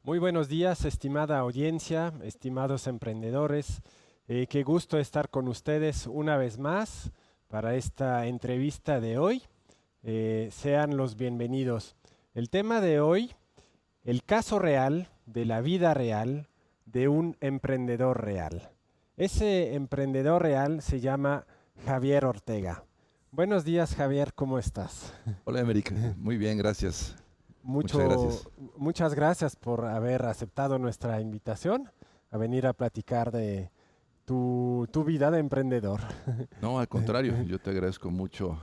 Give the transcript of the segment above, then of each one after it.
Muy buenos días, estimada audiencia, estimados emprendedores. Qué gusto estar con ustedes una vez más para esta entrevista de hoy. Sean los bienvenidos. El tema de hoy, el caso real de la vida real de un emprendedor real. Ese emprendedor real se llama Javier Ortega. Buenos días, Javier, ¿cómo estás? Hola, América. Muy bien, gracias. Muchas Mucho, gracias. muchas gracias por haber aceptado nuestra invitación a venir a platicar de tu vida de emprendedor. No, al contrario, yo te agradezco mucho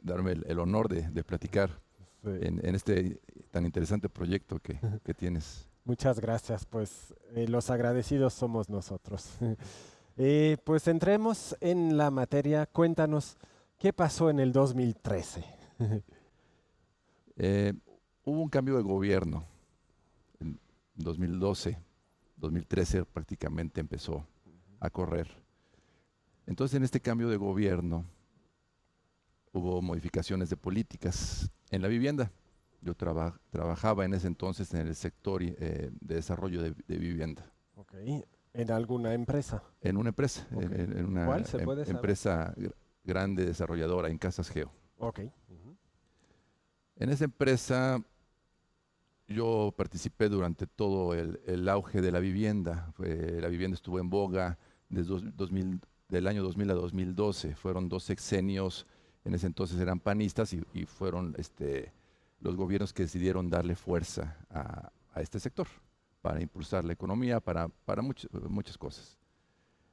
darme el honor de platicar Sí. en este tan interesante proyecto que tienes. Muchas gracias, pues los agradecidos somos nosotros. Pues entremos en la materia. Cuéntanos, ¿qué pasó en el 2013? Eh, Hubo un cambio de gobierno en 2012, 2013 prácticamente empezó a correr. Entonces, en este cambio de gobierno hubo modificaciones de políticas en la vivienda. Yo trabajaba en ese entonces en el sector de desarrollo de vivienda. Ok, ¿en alguna empresa? En una empresa, Ok. en una ¿Cuál se puede saber? empresa grande desarrolladora en Casas Geo. Ok. Ujú. En esa empresa yo participé durante todo el auge de la vivienda. La vivienda estuvo en boga desde 2000, del año 2000 a 2012. Fueron dos sexenios, en ese entonces eran panistas y fueron los gobiernos que decidieron darle fuerza a este sector para impulsar la economía, para muchas cosas.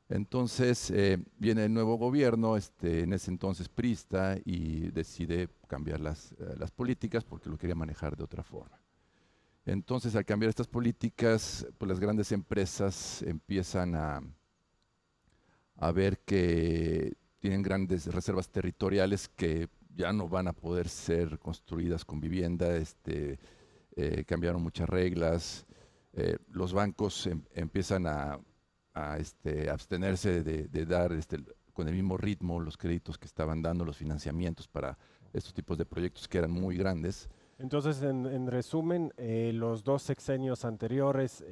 Entonces viene el nuevo gobierno, en ese entonces priista, y decide cambiar las políticas porque lo quería manejar de otra forma. Entonces, al cambiar estas políticas, pues las grandes empresas empiezan a ver que tienen grandes reservas territoriales que ya no van a poder ser construidas con vivienda. Cambiaron muchas reglas. Los bancos empiezan a abstenerse de dar con el mismo ritmo los créditos que estaban dando, los financiamientos para estos tipos de proyectos que eran muy grandes. Entonces, en resumen, los dos sexenios anteriores,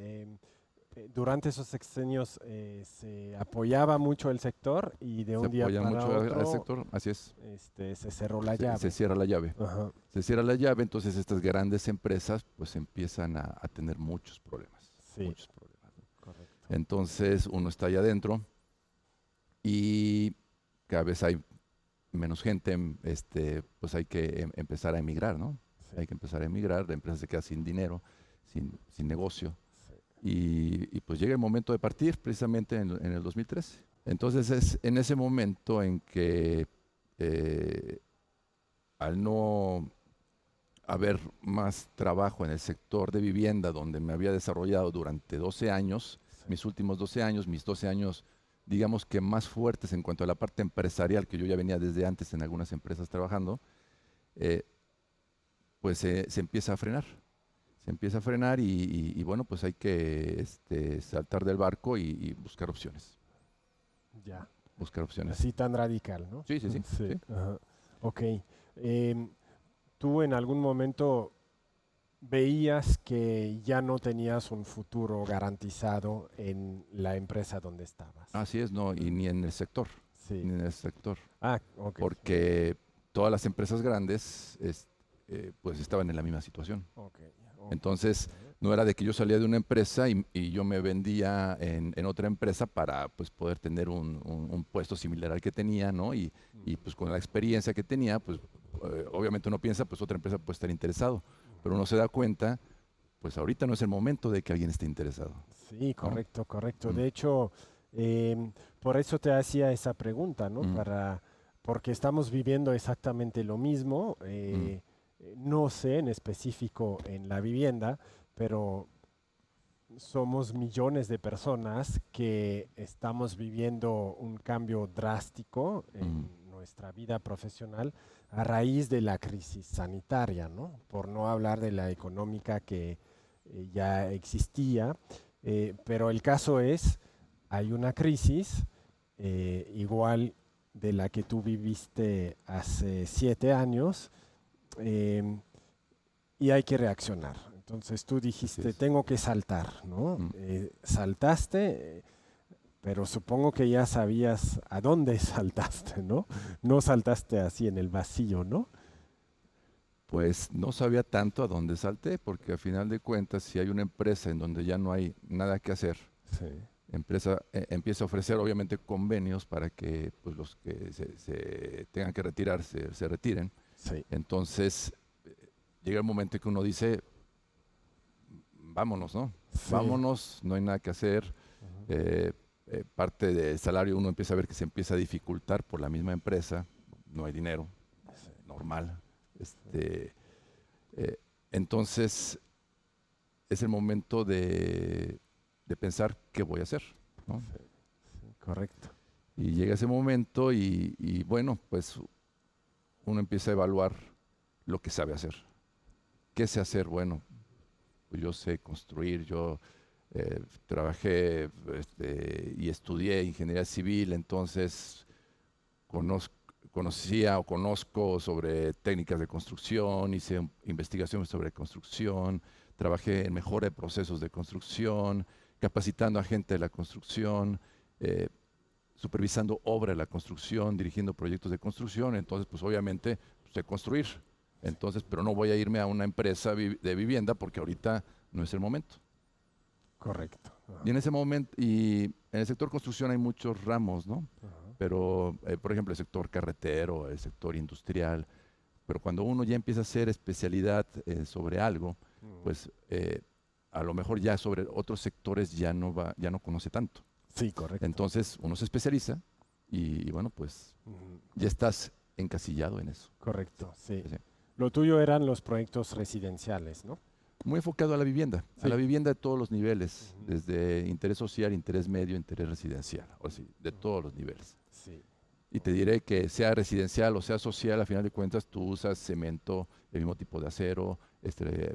durante esos sexenios se apoyaba mucho el sector y de Se un día apoya para mucho al otro sector, así es, se cerró la se llave. cierra la llave. Ajá, Se cierra la llave, entonces estas grandes empresas pues empiezan a tener muchos problemas, sí, muchos problemas, ¿no? correcto. Entonces uno está allá adentro y cada vez hay menos gente, pues hay que empezar a emigrar, ¿no? Sí, Hay que empezar a emigrar, la empresa se queda sin dinero, sin negocio, sí. y pues llega el momento de partir precisamente en el 2013. Entonces es en ese momento en que eh, al no haber más trabajo en el sector de vivienda donde me había desarrollado durante 12 años, Sí. mis últimos 12 años, mis 12 años, digamos que más fuertes en cuanto a la parte empresarial, que yo ya venía desde antes en algunas empresas trabajando, eh, pues se empieza a frenar. Se empieza a frenar y bueno, pues hay que saltar del barco y buscar opciones. Ya, Buscar opciones. así tan radical, ¿no? Sí, sí, sí, Sí, sí. ajá. Ok. ¿Tú en algún momento veías que ya no tenías un futuro garantizado en la empresa donde estabas? Así es, no, y ni en el sector, Sí. ni en el sector. Ah, ok. Porque todas las empresas grandes pues estaban en la misma situación. Ok, ok. Entonces, Ujú. no era de que yo salía de una empresa y yo me vendía en otra empresa para pues, poder tener un puesto similar al que tenía, ¿no? Y Ujú. pues con la experiencia que tenía, pues obviamente uno piensa, pues otra empresa puede estar interesado, pero uno se da cuenta, pues ahorita no es el momento de que alguien esté interesado, Sí, ¿no? correcto, correcto. Mm, De hecho, por eso te hacía esa pregunta, ¿no? mm, Porque estamos viviendo exactamente lo mismo. mm, No sé en específico en la vivienda, pero somos millones de personas que estamos viviendo un cambio drástico mm, en nuestra vida profesional a raíz de la crisis sanitaria, ¿no? Por no hablar de la económica que ya existía. Pero el caso es, hay una crisis igual de la que tú viviste hace 7 años, em, y hay que reaccionar. Entonces tú Así dijiste, es. tengo que saltar, ¿no? Mm. Saltaste, pero supongo que ya sabías a dónde saltaste, ¿no? No saltaste así en el vacío, ¿no? Pues no sabía tanto a dónde salté, porque a final de cuentas, si hay una empresa en donde ya no hay nada que hacer, Sí, empieza a ofrecer obviamente convenios para que pues, los que se tengan que retirar se retiren. sí, Entonces llega el momento en que uno dice, vámonos, ¿no? sí. Vámonos, no hay nada que hacer. Ujú. Eh, Parte del salario uno empieza a ver que se empieza a dificultar por la misma empresa, no hay dinero, Sí, normal. sí, Este, eh, entonces es el momento de pensar qué voy a hacer, ¿no? sí, sí, correcto. Y llega ese momento y bueno, pues uno empieza a evaluar lo que sabe hacer. ¿Qué sé hacer? Bueno, pues yo sé construir, yo trabajé y estudié ingeniería civil, entonces conozco, conocía o conozco sobre técnicas de construcción, hice investigaciones sobre construcción, trabajé en mejora de procesos de construcción, capacitando a gente de la construcción, eh, supervisando obra de la construcción, dirigiendo proyectos de construcción, entonces pues obviamente sé construir, entonces, pero no voy a irme a una empresa de vivienda porque ahorita no es el momento. Correcto. Y Ajá, en ese momento, y en el sector construcción hay muchos ramos, ¿no? ajá. Pero, por ejemplo, el sector carretero, el sector industrial, pero cuando uno ya empieza a hacer especialidad sobre algo, Mm. pues a lo mejor ya sobre otros sectores ya no conoce tanto. Sí, correcto. Entonces uno se especializa y bueno, pues Ujú. ya estás encasillado en eso. Correcto, sí. Sí, sí. Lo tuyo eran los proyectos residenciales, ¿no? Muy enfocado a la Sí. vivienda de todos los niveles, Ujú. desde interés social, interés medio, interés residencial, o sí, de Ujú. todos los niveles. Sí. Y te diré que sea residencial o sea social, a final de cuentas tú usas cemento, el mismo tipo de acero,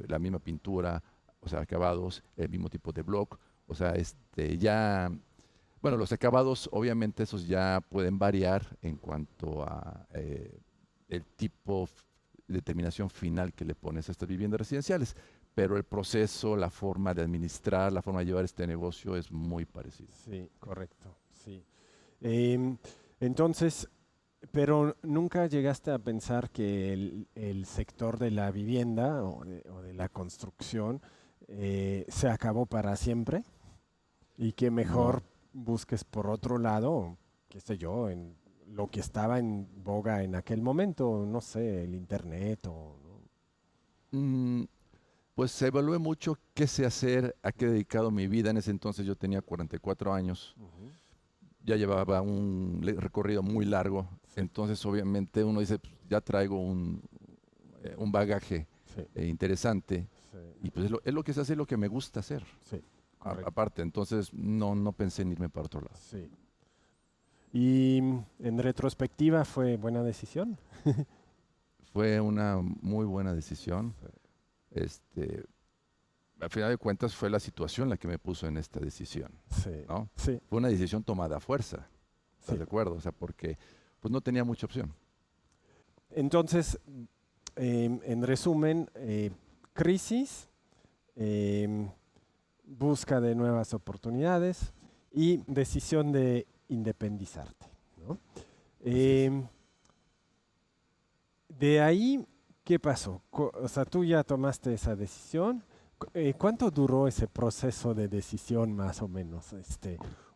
la misma pintura, o sea, acabados, el mismo tipo de block, o sea, ya, bueno, los acabados obviamente esos ya pueden variar en cuanto a el tipo de terminación final que le pones a estas viviendas residenciales, pero el proceso, la forma de administrar, la forma de llevar este negocio es muy parecida. Sí, correcto, sí. Em, entonces, pero nunca llegaste a pensar que el sector de la vivienda o de la construcción se acabó para siempre y que mejor No. busques por otro lado, qué sé yo, en lo que estaba en boga en aquel momento, no sé, el internet o... Mm, Pues evalué mucho qué sé hacer, a qué he dedicado mi vida. En ese entonces yo tenía 44 años, ¿no? Ujú. ya llevaba un recorrido muy largo, Sí, entonces obviamente uno dice, "Pues, ya traigo un bagaje sí, interesante sí, y pues es lo que se hace, es lo que me gusta hacer, sí, correcto, aparte, entonces no pensé en irme para otro lado. sí. Y en retrospectiva fue buena decisión. Fue una muy buena decisión. Sí, Este, Al final de cuentas fue la situación la que me puso en esta decisión, sí, ¿no? sí, Fue una decisión tomada a fuerza. ¿Estás sí. de acuerdo? O sea, porque pues no tenía mucha opción. Entonces, en resumen, crisis, em, busca de nuevas oportunidades y decisión de independizarte, ¿no? Así es. Em, de ahí, ¿qué pasó? O sea, tú ya tomaste esa decisión. ¿Cuánto duró ese proceso de decisión más o menos?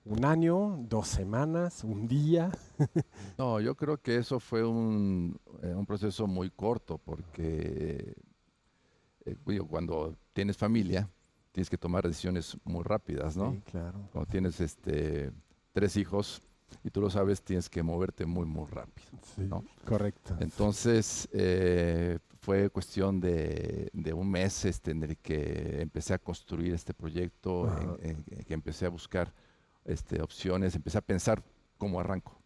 ¿Un año, 2 semanas, un día? No, yo creo que eso fue un proceso muy corto porque digo, cuando tienes familia tienes que tomar decisiones muy rápidas, ¿no? Sí, claro. Cuando tienes 3 hijos y tú lo sabes, tienes que moverte muy rápido, Sí, ¿no? correcto. Entonces fue cuestión de un mes en el que empecé a construir este proyecto, Ajá. que empecé a buscar opciones, empecé a pensar cómo arranco.